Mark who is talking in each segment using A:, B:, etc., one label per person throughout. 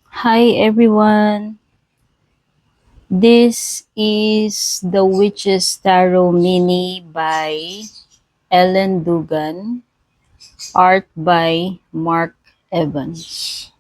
A: Hi everyone. This is The Witch's Tarot Mini by Ellen Dugan, art by Mark Evans.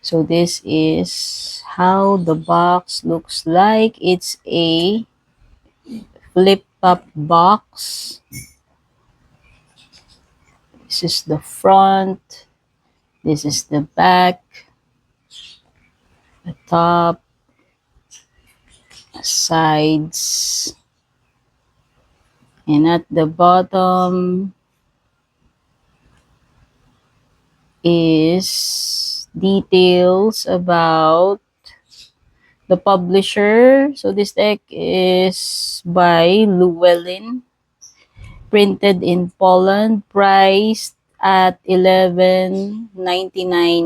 A: So this is how the box looks like. It's a flip top box. This is the front. This is the back, the top, the sides, and at the bottom is details about the publisher. So this deck is by Llewellyn, printed in Poland, priced at $11.99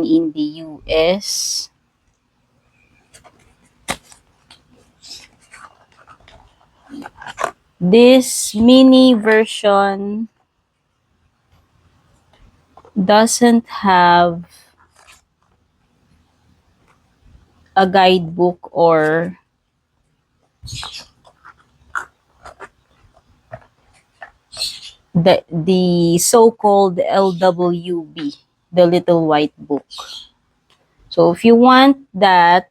A: in the US. This mini version doesn't have a guidebook or the so-called LWB, the Little White Book. So if you want that,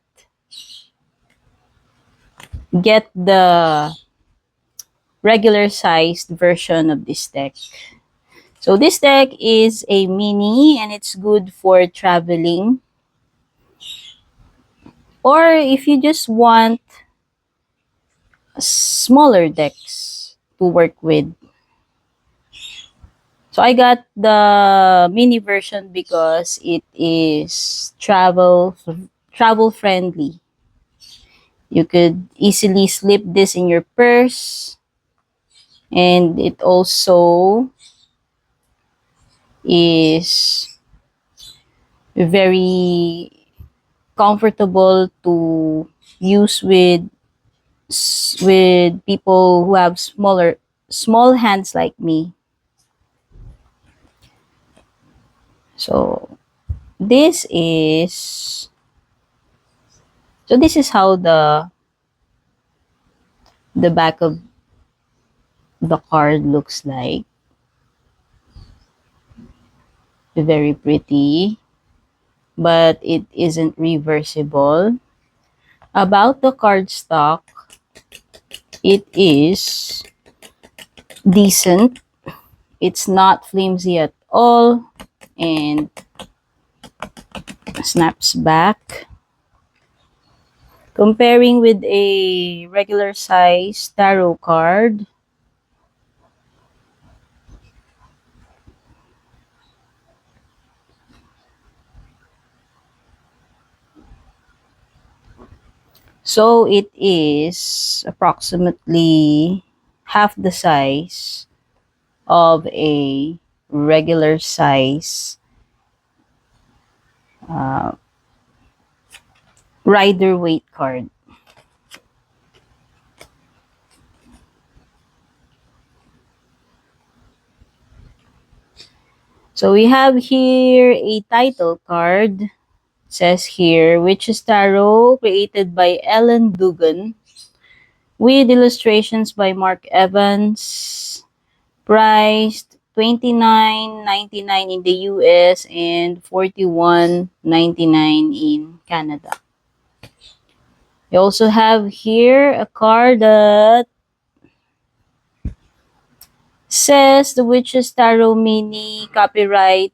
A: get the regular sized version of this deck. So this deck is a mini and it's good for traveling. Or if you just want smaller decks to work with. So I got the mini version because it is travel friendly. You could easily slip this in your purse, and it also is very comfortable to use with people who have small hands like me. So this is this is how the back of the card looks like. Very pretty, but it isn't reversible. About the cardstock, it is decent. It's not flimsy at all and snaps back. Comparing with a regular size tarot card, so it is approximately half the size of a regular size uh, rider weight card. So we have here a title card. It says here, Witch's Tarot, created by Ellen Dugan, with illustrations by Mark Evans, priced $29.99 in the US and $41.99 in Canada. We also have here a card that says The Witch's Tarot Mini, copyright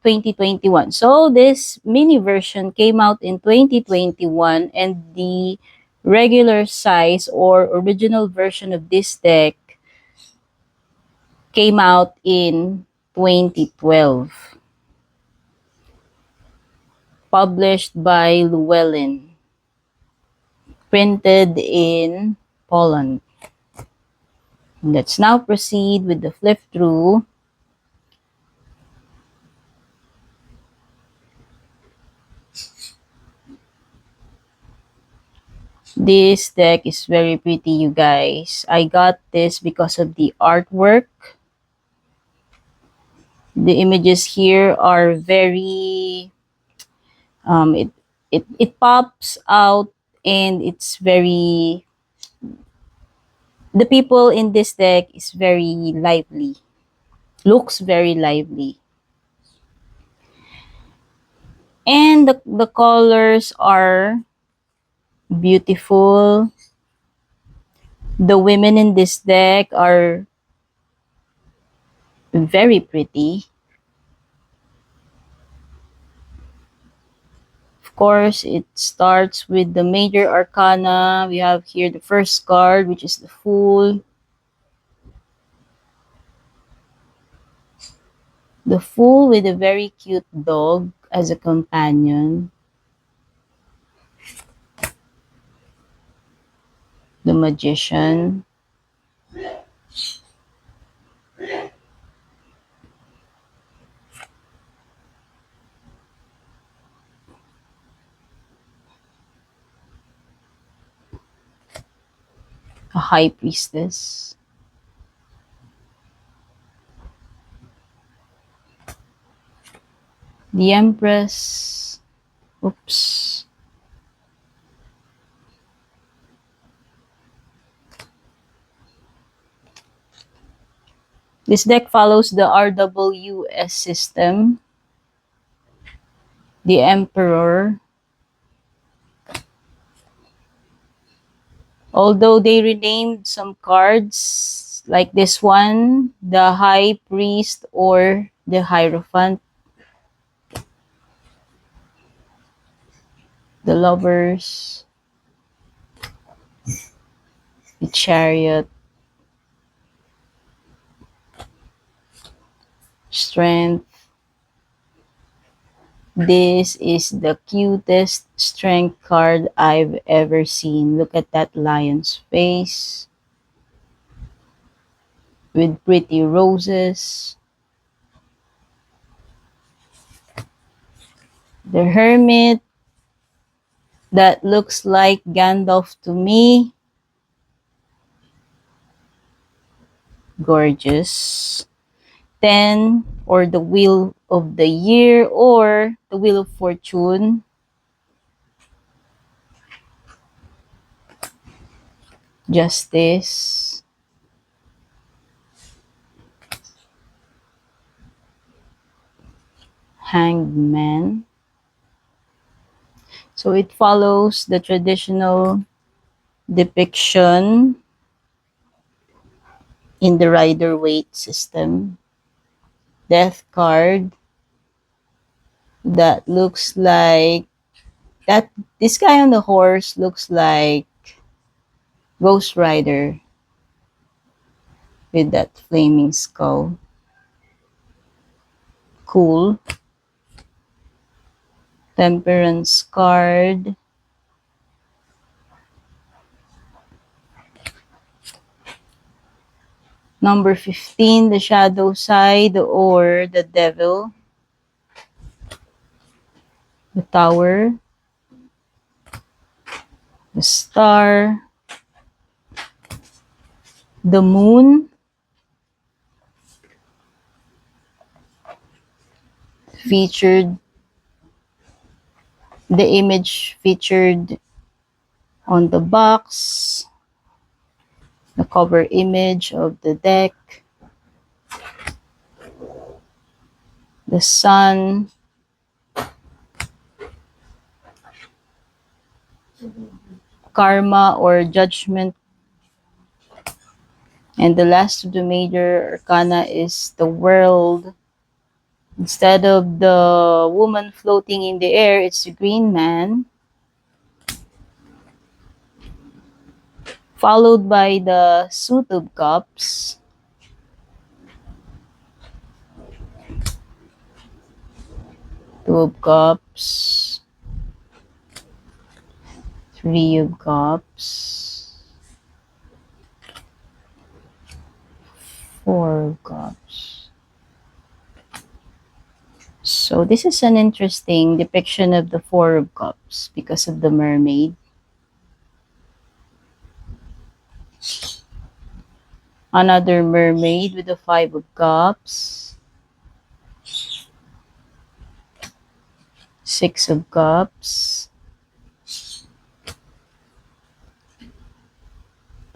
A: 2021. So this mini version came out in 2021, and the regular size or original version of this deck came out in 2012. Published by Llewellyn. Printed in Poland. Let's now proceed with the flip through. This deck is very pretty, you guys. I got this because of the artwork. The images here are very it it pops out, and it's very, the people in this deck is very lively, looks very lively, and the colors are beautiful. The women in this deck are very pretty. Of course, it starts with the major arcana. We have here the first card, which is the Fool. The Fool with a very cute dog as a companion. The Magician. A High Priestess. The Empress. Oops. This deck follows the RWS system. The Emperor. Although they renamed some cards, like this one, the High Priest or the Hierophant. The Lovers. The Chariot. Strength. This is the cutest strength card I've ever seen. Look at that lion's face with pretty roses. The Hermit, that looks like Gandalf to me. Gorgeous. 10, or the Wheel of the Year, or the Wheel of Fortune. Justice. Hanged Man. So it follows the traditional depiction in the Rider-Waite system. Death card, that looks like that this guy on the horse looks like Ghost Rider with that flaming skull. Cool. Temperance card. Number 15, the Shadow Side or the Devil. The Tower. The Star. The Moon. Featured, the image featured on the box. The cover image of the deck. The Sun. Karma or Judgment. And the last of the major arcana is the World. Instead of the woman floating in the air, it's the Green Man. Followed by the Suit of Cups. Two of Cups. Three of Cups. Four of Cups. So this is an interesting depiction of the Four of Cups because of the mermaid. Another mermaid with the Five of Cups. Six of Cups,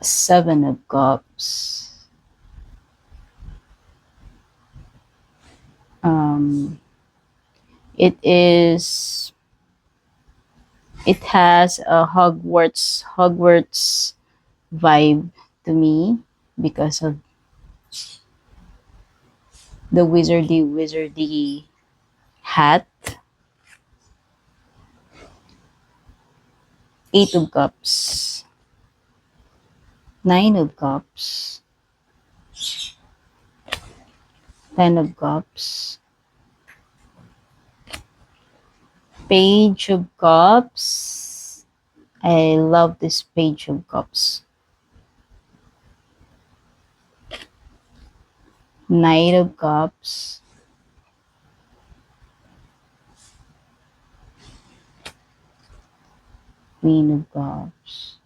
A: Seven of Cups, um, it is, it has a Hogwarts vibe to me because of the wizardy hat. Eight of Cups, Nine of Cups, Ten of Cups, Page of Cups. I love this Page of Cups. Knight of Cups, Queen of Cups,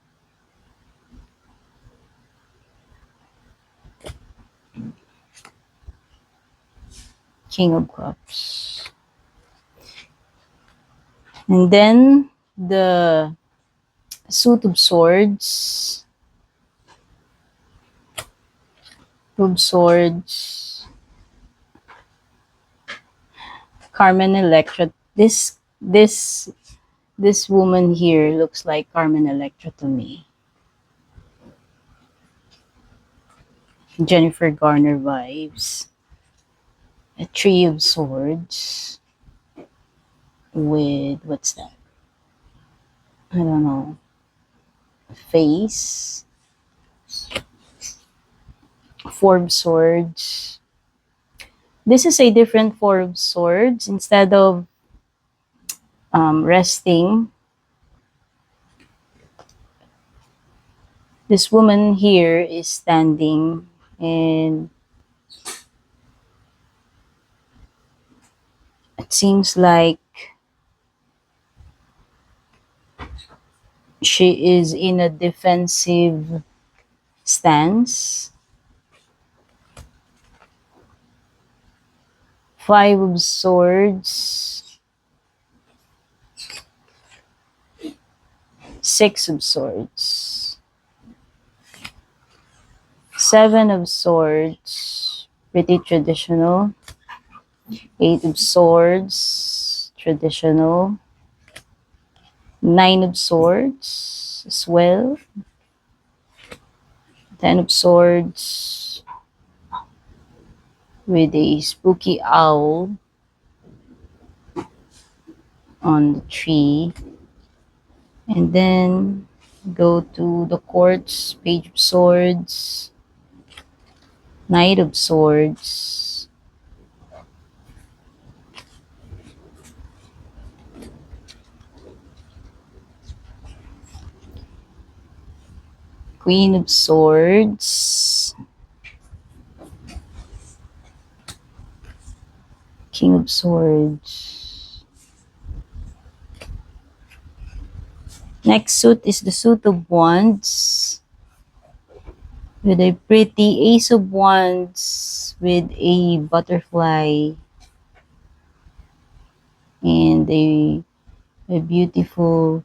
A: King of Cups. And then the Suit of Swords, Two of Swords, Carmen Electra. This woman here looks like Carmen Electra to me. Jennifer Garner vibes. A Three of Swords with what's that? I don't know. Face. Four of Swords. This is a different Four of Swords. Instead of resting, this woman here is standing, and it seems like she is in a defensive stance. Five of Swords, Six of Swords, Seven of Swords, pretty traditional. Eight of Swords, traditional. Nine of Swords as well. Ten of Swords with a spooky owl on the tree. And then go to the courts, Page of Swords, Knight of Swords, Queen of Swords, King of Swords. Next suit is the Suit of Wands with a pretty Ace of Wands with a butterfly and a beautiful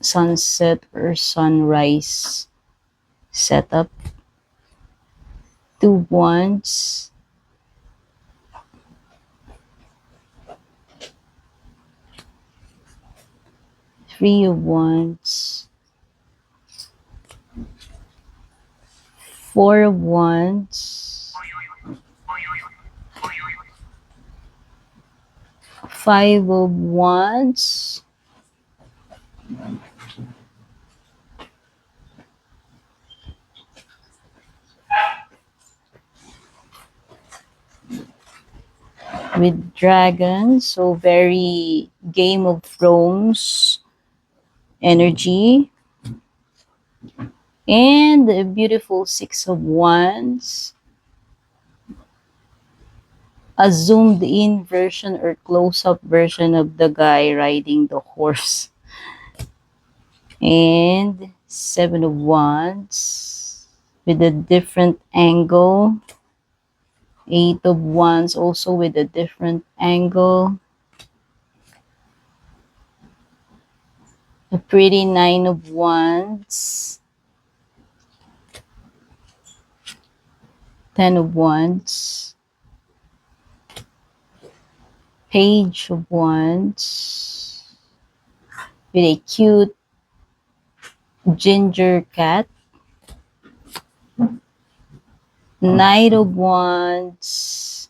A: sunset or sunrise setup. Two Wands, Three of Wands, Four of Wands, Five of Wands, with dragons, so very Game of Thrones energy. And a beautiful Six of Wands, a zoomed in version or close up version of the guy riding the horse. And Seven of Wands with a different angle. Eight of Wands also with a different angle. A pretty Nine of Wands, Ten of Wands, Page of Wands, with a cute ginger cat, Knight of Wands,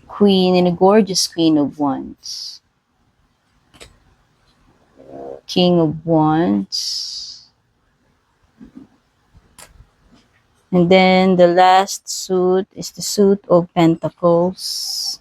A: Queen, and a gorgeous Queen of Wands, King of Wands, and then the last suit is the suit of Pentacles.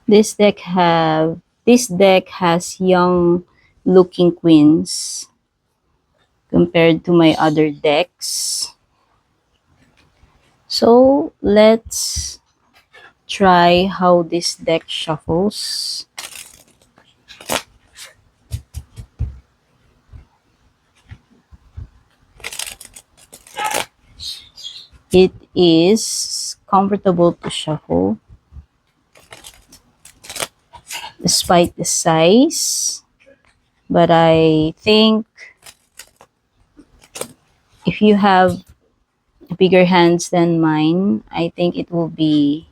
A: This deck has young looking queens compared to my other decks. So let's try how this deck shuffles. It is comfortable to shuffle despite the size, but I think if you have bigger hands than mine, I think it will be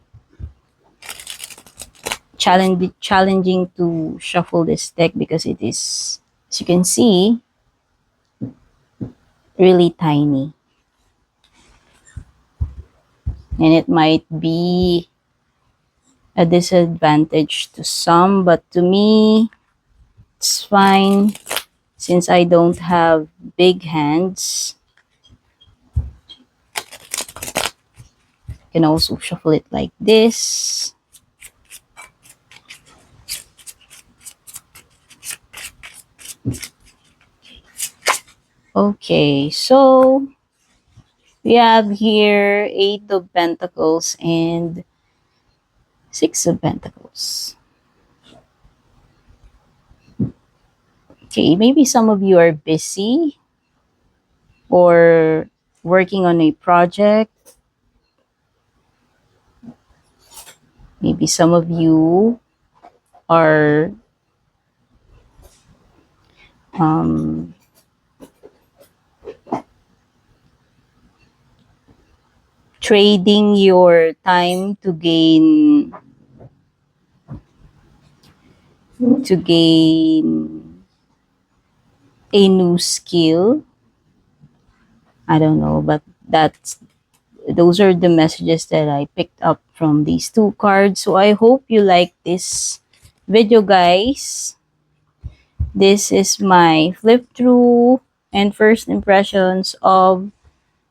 A: challenging to shuffle this deck because it is, as you can see, really tiny. And it might be a disadvantage to some, but to me, it's fine since I don't have big hands. You can also shuffle it like this. Okay, so we have here Eight of Pentacles and Six of Pentacles. Okay, maybe some of you are busy or working on a project. Maybe some of you are trading your time to gain a new skill. I don't know, but those are the messages that I picked up from these two cards. So I hope you like this video, guys. This is my flip through and first impressions of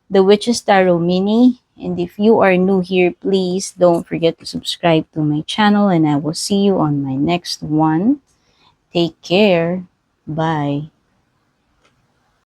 A: the Witches Tarot Mini. And if you are new here, please don't forget to subscribe to my channel, and I will see you on my next one. Take care. Bye.